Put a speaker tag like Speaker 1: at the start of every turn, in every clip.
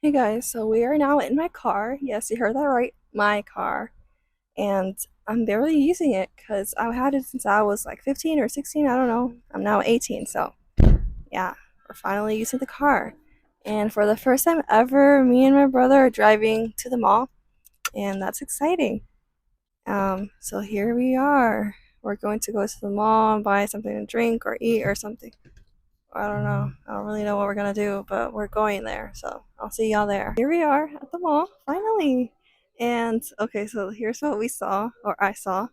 Speaker 1: Hey guys, so we are now in my car. Yes, you heard that right, my car. And I'm barely using it because I've had it since I was like 15 or 16, I don't know. I'm now 18, so yeah, we're finally using the car. And for the first time ever, me and my brother are driving to the mall, and that's exciting. So here we are. We're going to go to the mall and buy something to drink or eat or something. I don't know. I don't really know what we're gonna do, but we're going there. So I'll see y'all there. Here we are at the mall, finally. And okay, so here's what we saw, or I saw.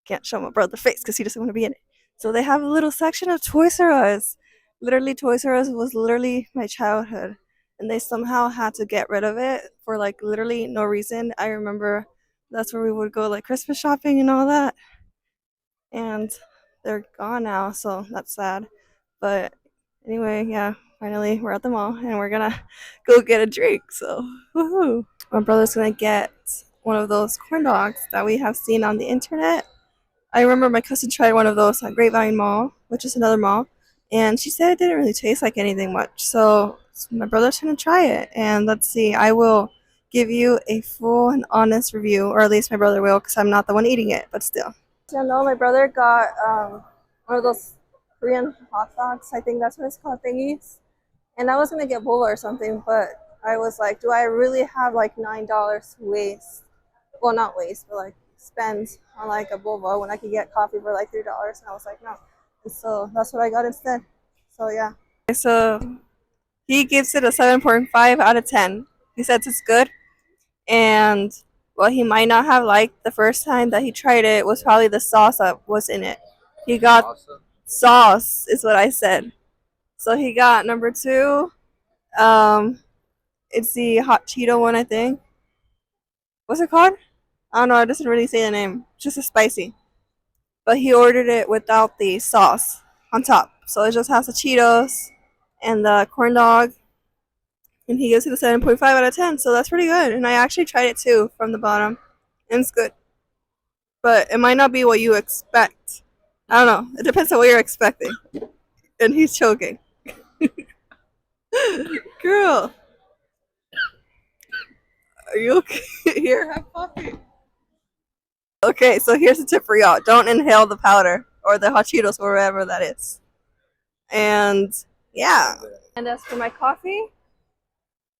Speaker 1: Can't show my brother face because he doesn't want to be in it. So they have a little section of Toys R Us. Literally, Toys R Us was literally my childhood. And they somehow had to get rid of it for like literally no reason. I remember that's where we would go like Christmas shopping and all that. And they're gone now, so that's sad. But anyway, yeah, finally we're at the mall and we're gonna go get a drink. So woohoo! My brother's gonna get one of those corn dogs that we have seen on the internet. I remember my cousin tried one of those at Grapevine Mall, which is another mall, and she said it didn't really taste like anything much. So my brother's gonna try it, and let's see. I will give you a full and honest review, or at least my brother will, because I'm not the one eating it, but still. So no, my brother got one of those Korean hot dogs. I think that's what it's called, thingies. And I was gonna get boba or something, but I was like, do I really have like $9 to waste? Well, not waste, but like spend on like a boba when I could get coffee for like $3. And I was like, no. And so that's what I got instead. So yeah. Okay, so he gives it a 7.5 out of 10. He says it's good, and what he might not have liked the first time that he tried it was probably the sauce that was in it. He got awesome. Sauce is what I said. So he got number two. Um, it's the hot Cheeto one, I think. What's it called? I don't know. It doesn't really say the name. It's just a spicy. But he ordered it without the sauce on top, so it just has the Cheetos and the corn dog. And he gives it a 7.5 out of 10, so that's pretty good. And I actually tried it too from the bottom, and it's good. But it might not be what you expect. I don't know. It depends on what you're expecting. And he's choking. Girl, are you okay? Here, have coffee. Okay, so here's a tip for y'all: don't inhale the powder or the hot Cheetos or whatever that is. And yeah. And as for my coffee,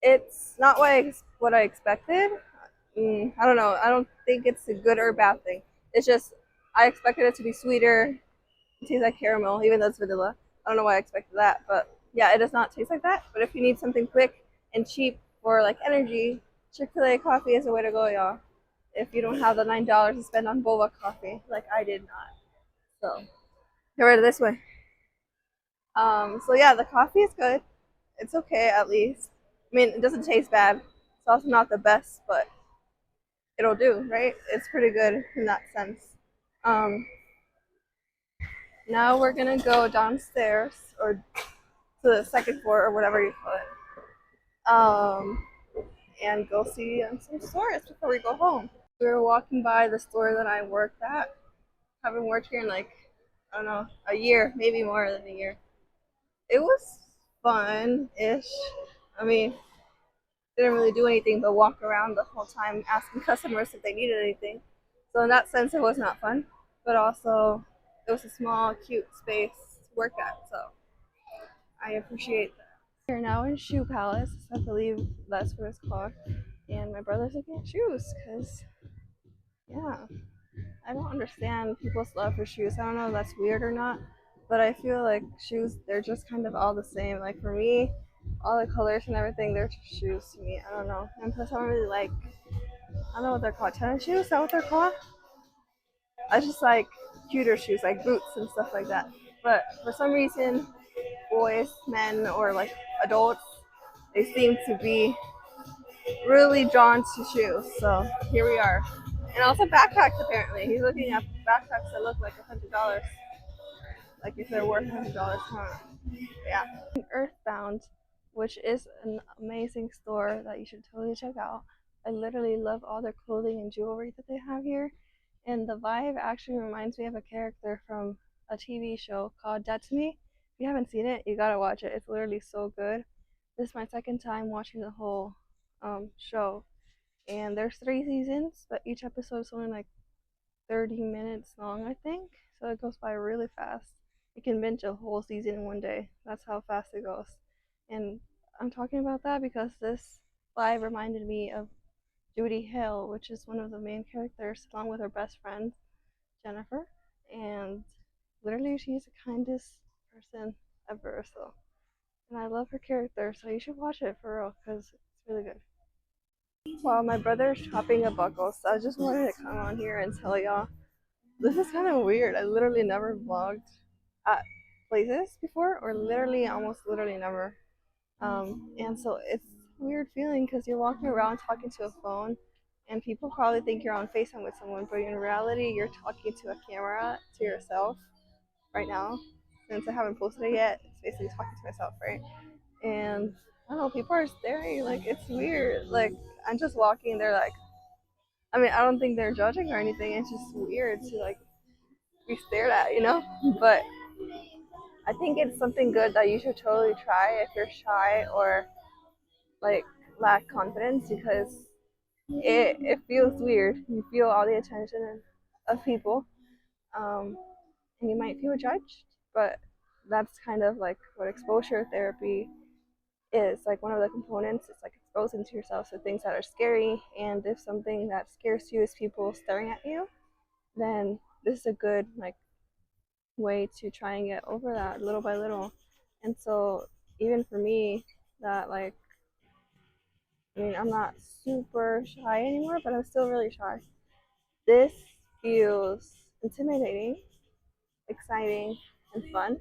Speaker 1: it's not what I expected. I don't know. I don't think it's a good or a bad thing. It's just I expected it to be sweeter. It tastes like caramel, even though it's vanilla. I don't know why I expected that, but yeah, it does not taste like that. But if you need something quick and cheap for like energy, Chick-fil-A coffee is the way to go, y'all. If you don't have the $9 to spend on boba coffee, like I did not. So get rid of this way. So yeah, the coffee is good. It's okay at least. I mean, it doesn't taste bad. It's also not the best, but it'll do, right? It's pretty good in that sense. Um, Now we're gonna go downstairs or to the second floor or whatever you call it, and go see some stores before we go home. We were walking by the store that I worked at. Haven't worked here in like I don't know a year, maybe more than a year. It was fun-ish. I mean, didn't really do anything but walk around the whole time asking customers if they needed anything. So in that sense, it was not fun, but also it was a small, cute space to work at. So I appreciate that. We're now in Shoe Palace. I believe that's what it's called. And my brother's looking at shoes because, yeah, I don't understand people's love for shoes. I don't know if that's weird or not, but I feel like shoes, they're just kind of all the same. Like for me, all the colors and everything, they're just shoes to me. I don't know. And plus, I don't really like, I don't know what they're called. Tennis shoes? Is that what they're called? I just like cuter shoes, like boots and stuff like that. But for some reason, boys, men, or like adults, they seem to be really drawn to shoes. So here we are. And also backpacks apparently. He's looking at backpacks that look like $100. Like if they're worth $100, huh? Yeah. Earthbound, which is an amazing store that you should totally check out. I literally love all their clothing and jewelry that they have here. And the vibe actually reminds me of a character from a TV show called Dead to Me. If you haven't seen it, you gotta watch it. It's literally so good. this is my second time watching the whole show, and there's 3 seasons, but each episode is only like 30 minutes long, I think. So it goes by really fast. You can binge a whole season in one day. That's how fast it goes. And I'm talking about that because this live reminded me of Judy Hale, which is one of the main characters, along with her best friend, Jennifer. And literally, she's the kindest person ever. So, and I love her character. So you should watch it for real because it's really good. While my brother's chopping a buckle, so I just wanted to come on here and tell y'all this is kind of weird. I literally never vlogged at places before, or literally, almost literally never. And so it's a weird feeling because you're walking around talking to a phone, and people probably think you're on FaceTime with someone, but in reality, you're talking to a camera to yourself right now. Since I haven't posted it yet, it's basically talking to myself, right? And I don't know, people are staring. Like, it's weird. Like, I'm just walking, they're like, I mean, I don't think they're judging or anything. It's just weird to like be stared at, you know? But I think it's something good that you should totally try if you're shy or like lack confidence because it feels weird. You feel all the attention of people, um, and you might feel judged, but that's kind of like what exposure therapy is. Like one of the components is like exposing to yourself to things that are scary, and if something that scares you is people staring at you, then this is a good like way to try and get over that little by little. And so even for me, that like I mean I'm not super shy anymore, but I'm still really shy. This feels intimidating, exciting, and fun.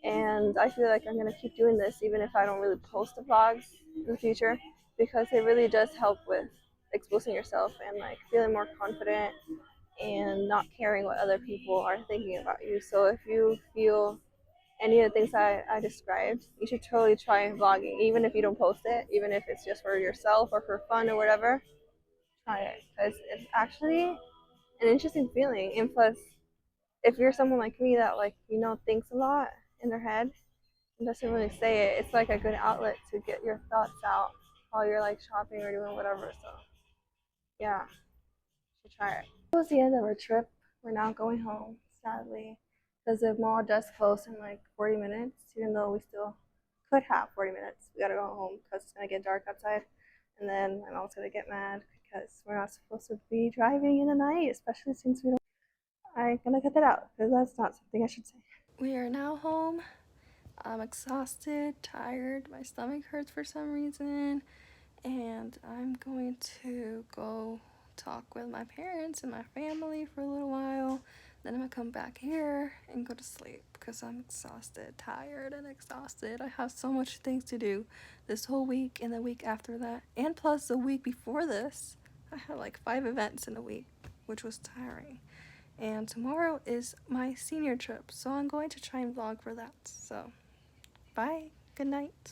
Speaker 1: And I feel like I'm gonna keep doing this even if I don't really post the vlogs in the future because it really does help with exposing yourself and like feeling more confident and not caring what other people are thinking about you. So if you feel any of the things I described, you should totally try vlogging, even if you don't post it, even if it's just for yourself or for fun or whatever. Try it because it's actually an interesting feeling. And plus, if you're someone like me that like thinks a lot in their head and doesn't really say it, it's like a good outlet to get your thoughts out while you're like shopping or doing whatever. So yeah, you should try it. It was the end of our trip. We're now going home, sadly, because the mall does close in like 40 minutes, even though we still could have 40 minutes. We gotta go home because it's gonna get dark outside, and then my mom's gonna get mad because we're not supposed to be driving in the night, especially since we don't. I'm gonna cut that out because that's not something I should say. We are now home. I'm exhausted, tired, my stomach hurts for some reason, and I'm going to go talk with my parents and my family for a little while. Then I'm gonna come back here and go to sleep because I'm exhausted, tired, and exhausted. I have so much things to do this whole week and the week after that, and plus the week before this. I had like 5 events in a week, which was tiring. And tomorrow is my senior trip, so I'm going to try and vlog for that. So, bye. Good night.